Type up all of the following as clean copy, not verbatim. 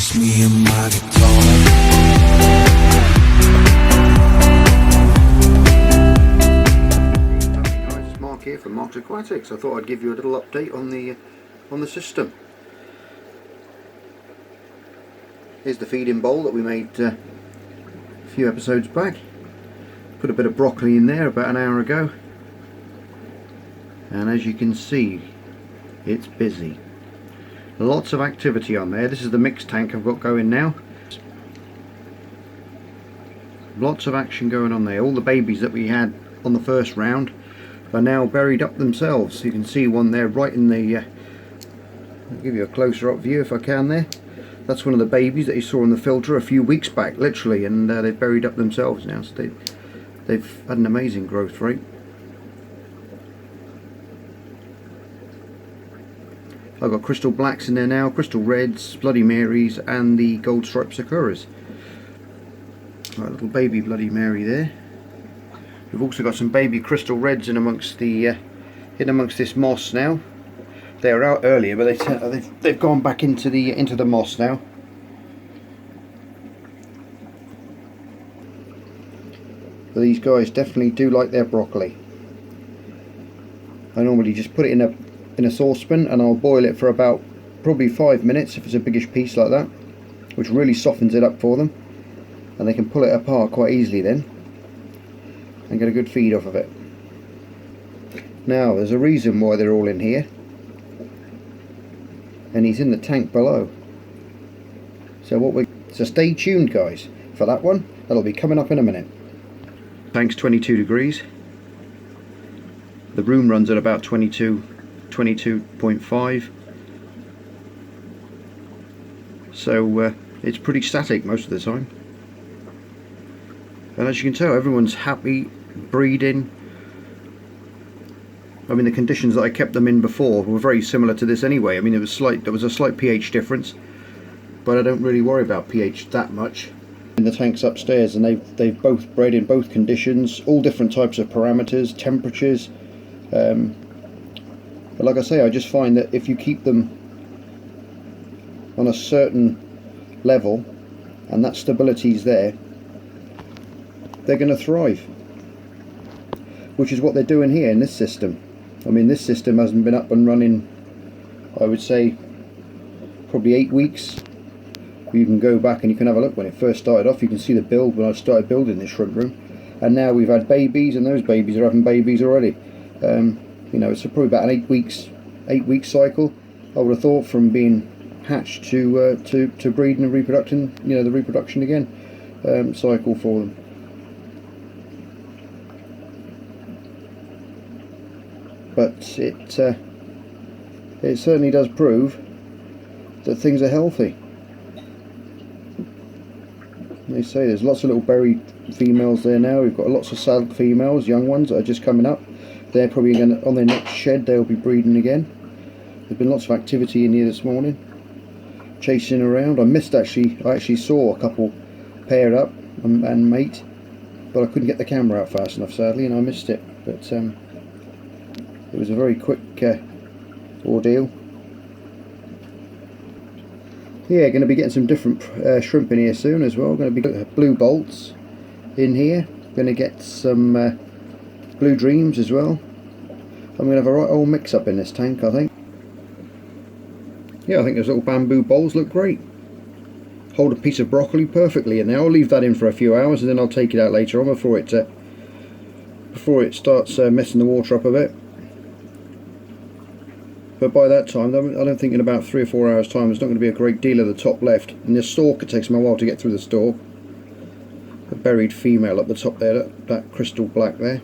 just me and my guitar. Hey guys, it's Mark here from Mark's Aquatics. I thought I'd give you a little update on the system. Here's the feeding bowl that we made a few episodes back. Put a bit of broccoli in there about an hour ago, and as you can see, it's busy. Lots of activity on there. This is the mixed tank I've got going now. Lots of action going on there. All the babies that we had on the first round are now buried up themselves. You can see one there right in the I'll give you a closer up view if I can there. That's one of the babies that you saw in the filter a few weeks back, literally, and they've buried up themselves now. So they've had an amazing growth rate. I've got crystal blacks in there now, crystal reds, Bloody Marys, and the gold striped Sakuras. Right, little baby Bloody Mary there. We've also got some baby crystal reds in amongst this moss now. They were out earlier, but they've gone back into the moss now. But these guys definitely do like their broccoli. I normally just put it in a saucepan and I'll boil it for about probably 5 minutes if it's a biggish piece like that, which really softens it up for them, and they can pull it apart quite easily then and get a good feed off of it. Now there's a reason why they're all in here, and he's in the tank below. So stay tuned guys for that one. That'll be coming up in a minute. Tank's 22 degrees. The room runs at about 22.5, so it's pretty static most of the time, and as you can tell, everyone's happy breeding. I mean, the conditions that I kept them in before were very similar to this anyway. I mean, there was a slight pH difference, but I don't really worry about pH that much. In the tanks upstairs, and they've both bred in both conditions, all different types of parameters, temperatures. But like I say, I just find that if you keep them on a certain level and that stability's there, they're going to thrive, which is what they're doing here in this system. I mean, this system hasn't been up and running, I would say, probably 8 weeks. You can go back and you can have a look when it first started off. You can see the build when I started building this shrimp room, and now we've had babies, and those babies are having babies already. You know, it's probably about an 8 week cycle, I would have thought, from being hatched to breeding and reproduction. You know, the reproduction again cycle for them. But it certainly does prove that things are healthy. They say there's lots of little buried females there now. We've got lots of saddled females, young ones that are just coming up. They're probably going to, on their next shed, they'll be breeding again. There's been lots of activity in here this morning, chasing around. I actually saw a couple paired up and mate, but I couldn't get the camera out fast enough, sadly, and I missed it. But it was a very quick ordeal. Yeah, going to be getting some different shrimp in here soon as well. Going to be blue bolts in here. Going to get some blue dreams as well. I'm going to have a right old mix up in this tank, I think. Yeah, I think those little bamboo bowls look great. Hold a piece of broccoli perfectly in there. I'll leave that in for a few hours and then I'll take it out later on before it starts messing the water up a bit. But by that time, I don't think in about 3 or 4 hours time, there's not going to be a great deal of the top left. And the stalk, it takes them a while to get through the stalk. A buried female up the top there, that crystal black there.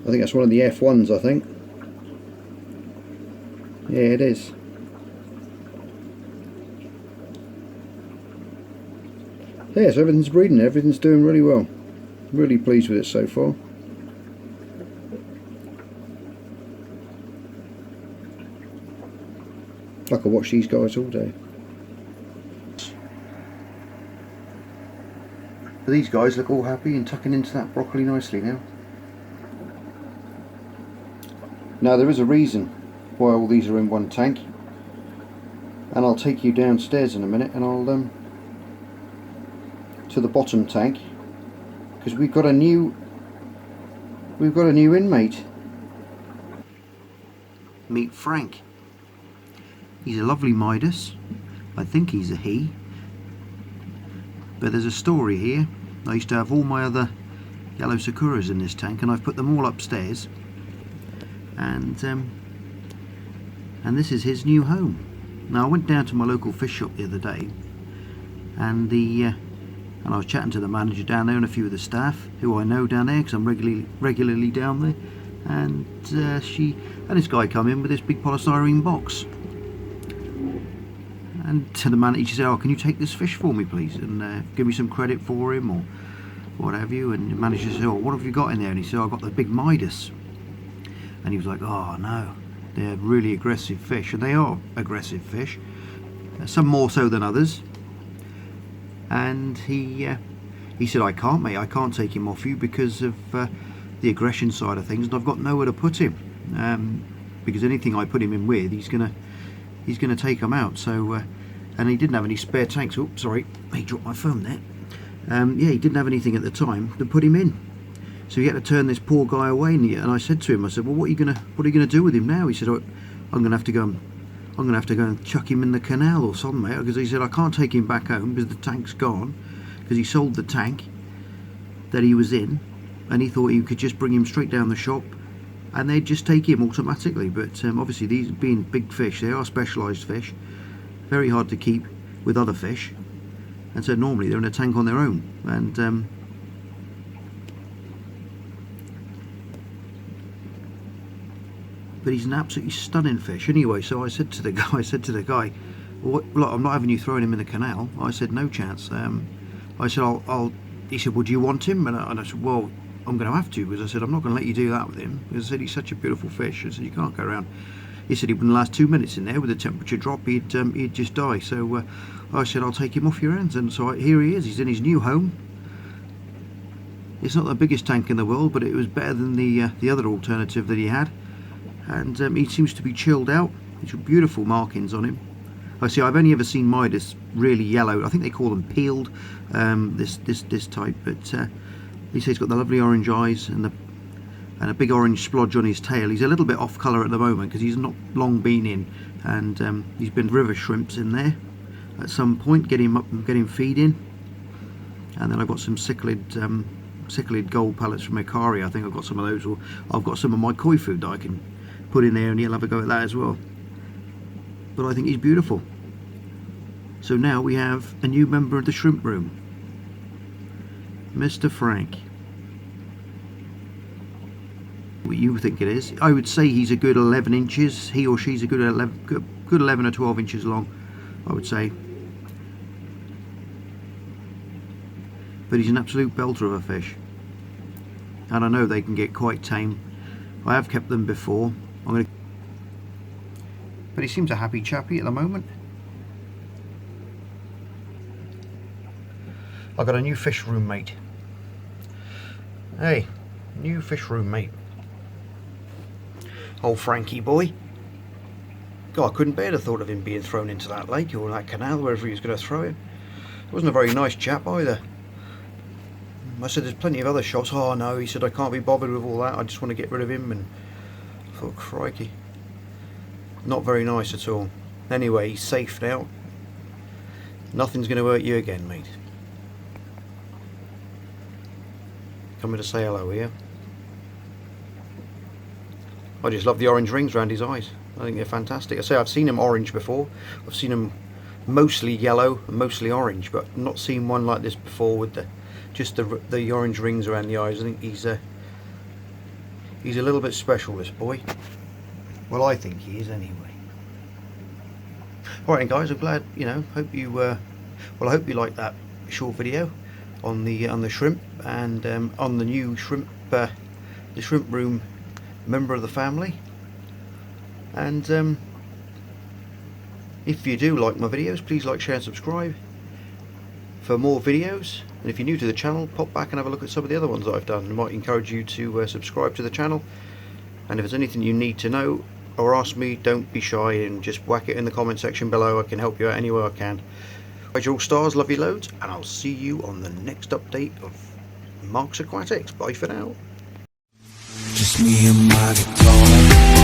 I think that's one of the F1s, I think. Yeah, it is. Yeah, so everything's breeding, everything's doing really well. Really pleased with it so far. I could watch these guys all day. These guys look all happy and tucking into that broccoli nicely now. Now there is a reason why all these are in one tank. and I'll take you downstairs in a minute, and I'll to the bottom tank, because we've got a new inmate. Meet Frank. He's a lovely Midas. I think he's a he. But there's a story here. I used to have all my other yellow Sakuras in this tank, and I've put them all upstairs. And this is his new home. Now I went down to my local fish shop the other day, and I was chatting to the manager down there and a few of the staff who I know down there, because I'm regularly down there. And this guy come in with this big polystyrene box. And to the manager, she said, "Oh, can you take this fish for me, please, and give me some credit for him, or what have you?" And the manager said, "Oh, what have you got in there?" And he said, "Oh, I've got the big Midas." And he was like, "Oh no, they're really aggressive fish," and they are aggressive fish, some more so than others. And he said, "I can't, mate. I can't take him off you because of the aggression side of things, and I've got nowhere to put him, because anything I put him in with, he's gonna take him out." So, and he didn't have any spare tanks. Oops, sorry, he dropped my phone there. Yeah, he didn't have anything at the time to put him in, so he had to turn this poor guy away. And I said to him, I said, "Well, what are you gonna do with him now?" He said, "Oh, I'm gonna have to go and chuck him in the canal or something, mate," because he said, "I can't take him back home because the tank's gone," because he sold the tank that he was in, and he thought he could just bring him straight down the shop and they'd just take him automatically. But obviously, these being big fish, they are specialised fish, very hard to keep with other fish, and so normally they're in a tank on their own. And but he's an absolutely stunning fish anyway. So I said to the guy, "Well, look, I'm not having you throwing him in the canal." I said, "No chance." I said, I'll he said, "Well, do you want him?" And I said, "Well, I'm going to have to," because I said, "I'm not going to let you do that with him," because I said, "He's such a beautiful fish." I said, "You can't go around." He said he wouldn't last 2 minutes in there with the temperature drop. He'd just die. So I said, "I'll take him off your hands." And so here he is. He's in his new home. It's not the biggest tank in the world, but it was better than the other alternative that he had. And he seems to be chilled out. There's beautiful markings on him. I see. I've only ever seen Midas really yellow. I think they call them peeled. This type, but he says he's got the lovely orange eyes and a big orange splodge on his tail. He's a little bit off colour at the moment because he's not long been in, and he's been river shrimps in there at some point. Get him up and get him feeding. And then I've got some cichlid gold pellets from Ikari. I think I've got some of those, or I've got some of my koi food that I can put in there, and he'll have a go at that as well. But I think he's beautiful. So now we have a new member of the shrimp room, Mr. Frank. What you think it is? I would say he's a good 11 inches. He or she's a good 11 or 12 inches long, I would say. But he's an absolute belter of a fish, and I know they can get quite tame. I have kept them before. But he seems a happy chappy at the moment. I've got a new fish roommate. Hey, new fish roommate. Old Frankie boy. God, I couldn't bear the thought of him being thrown into that lake or that canal, wherever he was going to throw him. He wasn't a very nice chap either. I said, "There's plenty of other shots." "Oh no," he said, "I can't be bothered with all that. I just want to get rid of him." And I thought, crikey. Not very nice at all. Anyway, he's safe now. Nothing's going to hurt you again, mate. Coming to say hello here. I just love the orange rings around his eyes. I think they're fantastic. I say I've seen him orange before. I've seen him mostly yellow and mostly orange, but not seen one like this before with the orange rings around the eyes. I think he's a little bit special, this boy. Well, I think he is anyway. Alright guys, I'm glad, hope you I hope you liked that short video on the shrimp, and on the new shrimp, the shrimp room member of the family. And if you do like my videos, please like, share and subscribe for more videos. And if you're new to the channel, pop back and have a look at some of the other ones that I've done. I might encourage you to subscribe to the channel. And if there's anything you need to know, or ask me, don't be shy and just whack it in the comment section below. I can help you out any way I can. Right, you're all stars, love you loads, and I'll see you on the next update of Mark's Aquatics. Bye for now. Just me and my guitar.